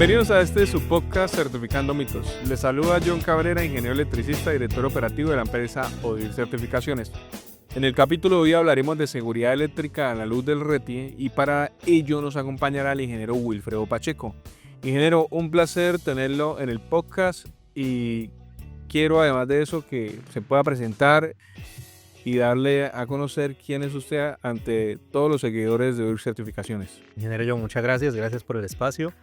Bienvenidos a este su podcast Certificando Mitos. Les saluda John Cabrera, ingeniero electricista y director operativo de la empresa ODIR Certificaciones. En el capítulo de hoy hablaremos de seguridad eléctrica a la luz del RETIE y para ello nos acompañará el ingeniero Wilfredo Pacheco. Ingeniero, un placer tenerlo en el podcast y quiero además de eso que se pueda presentar y darle a conocer quién es usted ante todos los seguidores de ODIR Certificaciones. Ingeniero John, muchas gracias por el espacio.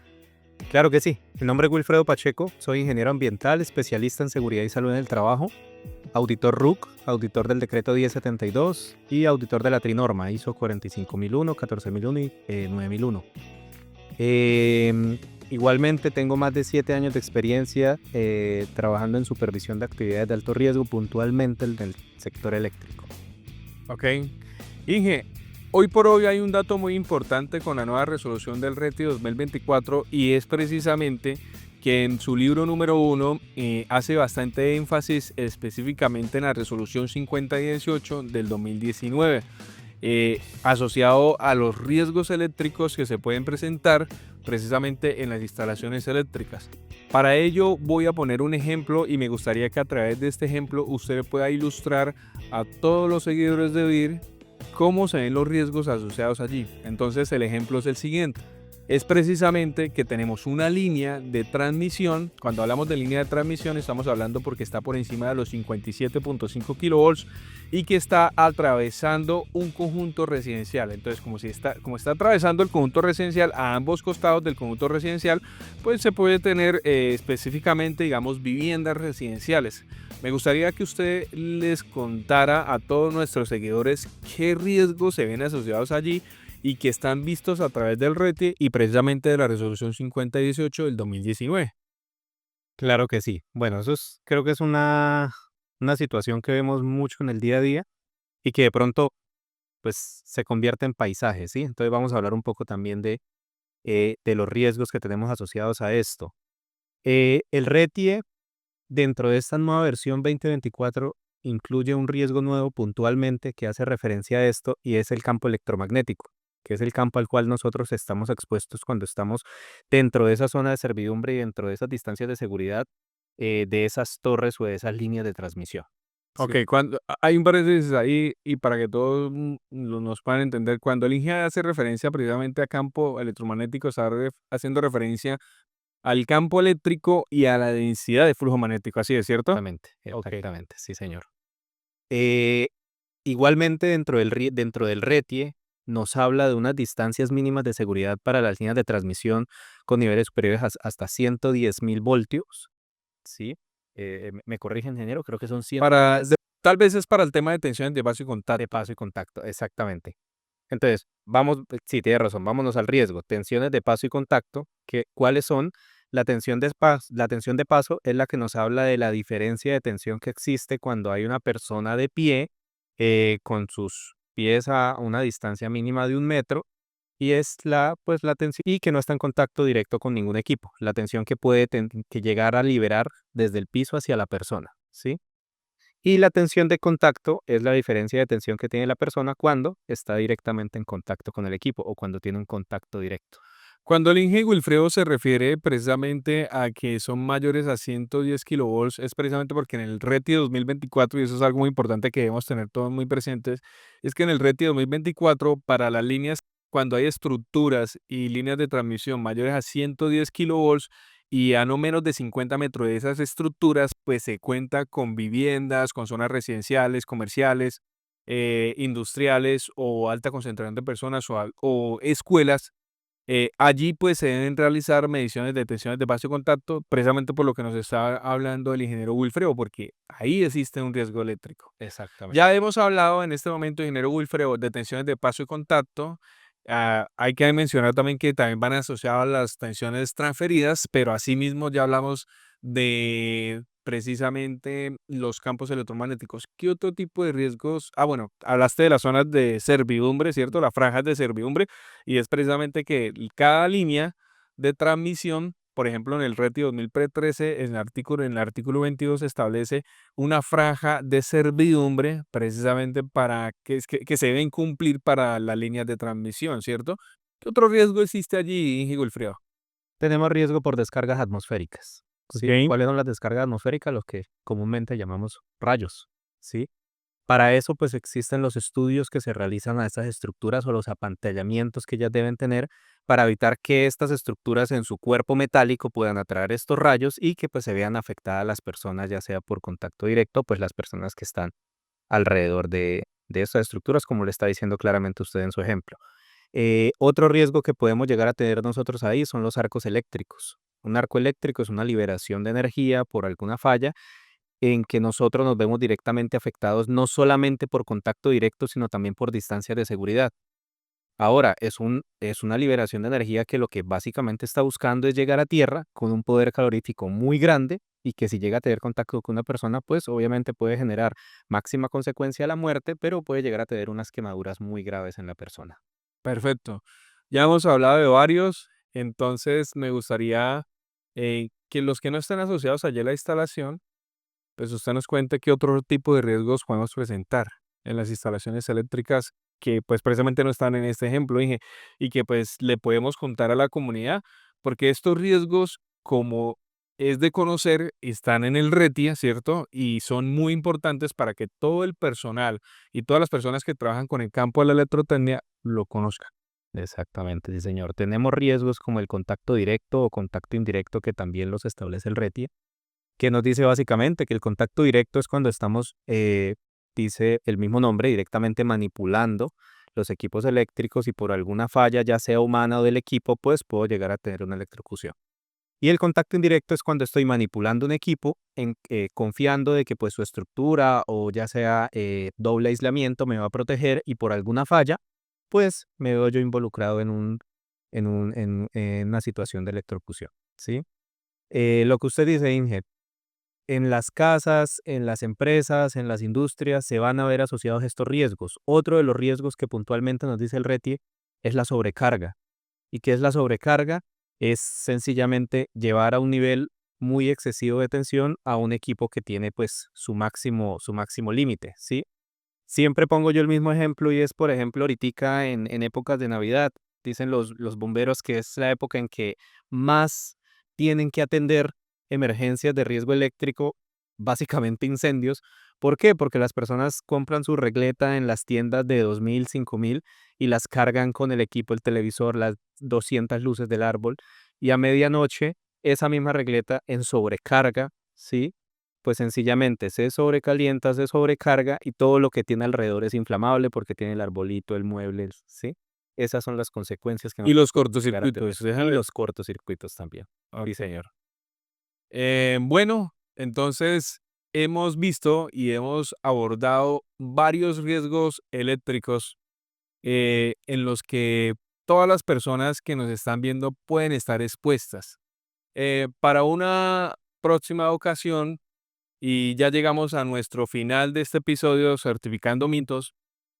Claro que sí, mi nombre es Wilfredo Pacheco, soy ingeniero ambiental, especialista en seguridad y salud en el trabajo, auditor RUC, auditor del decreto 1072 y auditor de la Trinorma ISO 45001, 14001 y 9001. Igualmente tengo más de 7 años de experiencia trabajando en supervisión de actividades de alto riesgo, puntualmente en el sector eléctrico. Ok, Inge, hoy por hoy hay un dato muy importante con la nueva resolución del RETIE 2024 y es precisamente que en su libro número 1 hace bastante énfasis específicamente en la resolución 5018 del 2019, asociado a los riesgos eléctricos que se pueden presentar precisamente en las instalaciones eléctricas. Para ello voy a poner un ejemplo y me gustaría que a través de este ejemplo usted pueda ilustrar a todos los seguidores de ODIR cómo se ven los riesgos asociados allí. Entonces el ejemplo es el siguiente. Es precisamente que tenemos una línea de transmisión. Cuando hablamos de línea de transmisión estamos hablando porque está por encima de los 57.5 kilovolts y que está atravesando un conjunto residencial. Entonces como está atravesando el conjunto residencial a ambos costados del conjunto residencial, pues se puede tener específicamente, digamos, viviendas residenciales. Me gustaría que usted les contara a todos nuestros seguidores qué riesgos se ven asociados allí y que están vistos a través del RETIE y precisamente de la resolución 5018 del 2019. Claro que sí. Bueno, creo que es una situación que vemos mucho en el día a día y que de pronto pues se convierte en paisaje, ¿sí? Entonces vamos a hablar un poco también de los riesgos que tenemos asociados a esto. El RETIE, dentro de esta nueva versión 2024, incluye un riesgo nuevo puntualmente que hace referencia a esto y es el campo electromagnético, que es el campo al cual nosotros estamos expuestos cuando estamos dentro de esa zona de servidumbre y dentro de esas distancias de seguridad de esas torres o de esas líneas de transmisión. Ok, Sí. hay un paréntesis ahí y para que todos nos puedan entender, cuando el INGE hace referencia precisamente a campo electromagnético, está haciendo referencia al campo eléctrico y a la densidad de flujo magnético, ¿así es cierto? Exactamente, Ok. exactamente, sí, señor. Eh, Igualmente, dentro del RETIE nos habla de unas distancias mínimas de seguridad para las líneas de transmisión con niveles superiores hasta 110.000 voltios, ¿sí? ¿Me corrige, ingeniero? Creo que son 110 Tal vez es para el tema de tensiones de base y contacto. de paso y contacto, exactamente. Entonces, sí, tiene razón, vámonos al riesgo. Tensiones de paso y contacto, ¿cuáles son? La tensión de paso es la que nos habla de la diferencia de tensión que existe cuando hay una persona de pie con sus pies a una distancia mínima de 1 metro y es la tensión y que no está en contacto directo con ningún equipo. La tensión que puede que llegar a liberar desde el piso hacia la persona, ¿sí? Y la tensión de contacto es la diferencia de tensión que tiene la persona cuando está directamente en contacto con el equipo o cuando tiene un contacto directo. Cuando el Inge Wilfredo se refiere precisamente a que son mayores a 110 kilovolts, es precisamente porque en el RETIE 2024, y eso es algo muy importante que debemos tener todos muy presentes, es que en el RETIE 2024, para las líneas, cuando hay estructuras y líneas de transmisión mayores a 110 kilovolts y a no menos de 50 metros de esas estructuras, pues se cuenta con viviendas, con zonas residenciales, comerciales, industriales o alta concentración de personas o escuelas. Allí pues se deben realizar mediciones de tensiones de paso y contacto, precisamente por lo que nos está hablando el ingeniero Wilfredo, porque ahí existe un riesgo eléctrico. Exactamente. Ya hemos hablado en este momento, ingeniero Wilfredo, de tensiones de paso y contacto. Hay que mencionar también que también van asociadas las tensiones transferidas, pero asimismo ya hablamos de precisamente los campos electromagnéticos. ¿Qué otro tipo de riesgos? Bueno, hablaste de las zonas de servidumbre, ¿cierto? Las franjas de servidumbre, y es precisamente que cada línea de transmisión, por ejemplo, en el RETI 2013, en el artículo 22 establece una franja de servidumbre precisamente para que se deben cumplir para las líneas de transmisión, ¿cierto? ¿Qué otro riesgo existe allí, Ingi Wilfredo? Tenemos riesgo por descargas atmosféricas, ¿sí? Ok. ¿Cuáles son las descargas atmosféricas? Los que comúnmente llamamos rayos, ¿sí? Para eso, pues existen los estudios que se realizan a estas estructuras o los apantallamientos que ellas deben tener para evitar que estas estructuras en su cuerpo metálico puedan atraer estos rayos y que pues se vean afectadas las personas, ya sea por contacto directo, pues las personas que están alrededor de estas estructuras, como le está diciendo claramente usted en su ejemplo. Otro riesgo que podemos llegar a tener nosotros ahí son los arcos eléctricos. Un arco eléctrico es una liberación de energía por alguna falla en que nosotros nos vemos directamente afectados no solamente por contacto directo, sino también por distancias de seguridad. Ahora, es una liberación de energía que lo que básicamente está buscando es llegar a tierra con un poder calorífico muy grande y que si llega a tener contacto con una persona, pues obviamente puede generar máxima consecuencia la muerte, pero puede llegar a tener unas quemaduras muy graves en la persona. Perfecto. Ya hemos hablado de varios, entonces me gustaría que los que no estén asociados allí a la instalación, pues usted nos cuente qué otro tipo de riesgos podemos presentar en las instalaciones eléctricas que pues precisamente no están en este ejemplo, Inge, y que pues le podemos contar a la comunidad, porque estos riesgos, como es de conocer, están en el RETIA, ¿cierto? Y son muy importantes para que todo el personal y todas las personas que trabajan con el campo de la electrotecnia lo conozcan. Exactamente, sí, señor. Tenemos riesgos como el contacto directo o contacto indirecto que también los establece el RETIE, que nos dice básicamente que el contacto directo es cuando estamos, dice el mismo nombre, directamente manipulando los equipos eléctricos y por alguna falla, ya sea humana o del equipo, pues puedo llegar a tener una electrocución. Y el contacto indirecto es cuando estoy manipulando un equipo confiando de que pues su estructura o ya sea doble aislamiento me va a proteger y por alguna falla, pues me veo yo involucrado en una situación de electrocución, ¿sí? Lo que usted dice, Inge, en las casas, en las empresas, en las industrias se van a ver asociados estos riesgos. Otro de los riesgos que puntualmente nos dice el RETIE es la sobrecarga. ¿Y qué es la sobrecarga? Es sencillamente llevar a un nivel muy excesivo de tensión a un equipo que tiene pues su máximo límite, ¿sí? Siempre pongo yo el mismo ejemplo y es, por ejemplo, ahoritica en épocas de Navidad. Dicen los bomberos que es la época en que más tienen que atender emergencias de riesgo eléctrico, básicamente incendios. ¿Por qué? Porque las personas compran su regleta en las tiendas de 2.000, 5.000 y las cargan con el equipo, el televisor, las 200 luces del árbol. Y a medianoche, esa misma regleta en sobrecarga, ¿sí? Pues sencillamente se sobrecalienta, se sobrecarga y todo lo que tiene alrededor es inflamable porque tiene el arbolito, el mueble, ¿sí? Esas son las consecuencias que Y nos los podemos llegar a tener. cortocircuitos, Y déjame. los cortocircuitos también. Sí, Ok. señor. Bueno, entonces hemos visto y hemos abordado varios riesgos eléctricos en los que todas las personas que nos están viendo pueden estar expuestas. Para una próxima ocasión, y ya llegamos a nuestro final de este episodio, Certificando Mitos.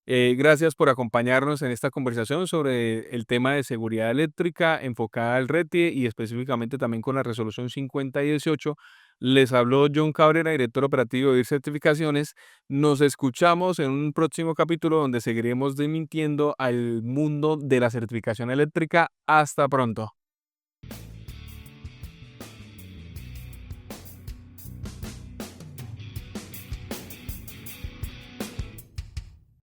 Gracias por acompañarnos en esta conversación sobre el tema de seguridad eléctrica enfocada al RETIE y específicamente también con la resolución 5018. Les habló John Cabrera, director operativo de IR Certificaciones. Nos escuchamos en un próximo capítulo donde seguiremos desmintiendo al mundo de la certificación eléctrica. Hasta pronto.